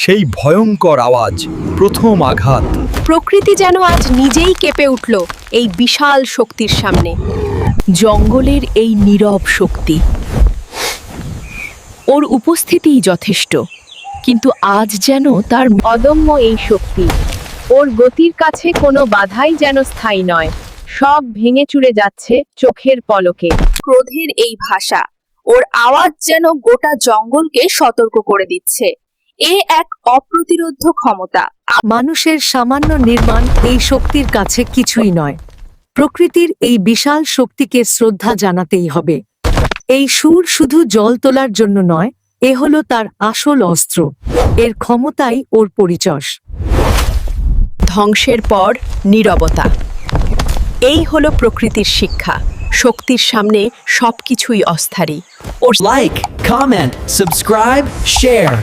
সেই ভয়ঙ্কর আওয়াজ, প্রথম আঘাত। প্রকৃতি যেন আজ নিজেই কেঁপে উঠল এই বিশাল শক্তির সামনে। জঙ্গলের এই নীরব শক্তি, ওর উপস্থিতিই যথেষ্ট, কিন্তু আজ যেন তার অদম্য এই শক্তি, ওর গতির কাছে কোনো বাধাই যেন স্থায়ী নয়। সব ভেঙে চুরে যাচ্ছে চোখের পলকে। ক্রোধের এই ভাষা, ওর আওয়াজ যেন গোটা জঙ্গলকে সতর্ক করে দিচ্ছে। এ এক অপ্রতিরোধ্য ক্ষমতা। মানুষের সামান্য নির্মাণ এই শক্তির কাছে কিছুই নয়। প্রকৃতির এই বিশাল শক্তিকে শ্রদ্ধা জানাতেই হবে। এই সুর শুধু জল তোলার জন্য নয়, এ হলো তার আসল অস্ত্র। এর ক্ষমতাই ওর পরিচয়। ধ্বংসের পর নীরবতা, এই হলো প্রকৃতির শিক্ষা। শক্তির সামনে সবকিছুই অস্থায়ী। Like, comment, subscribe, share.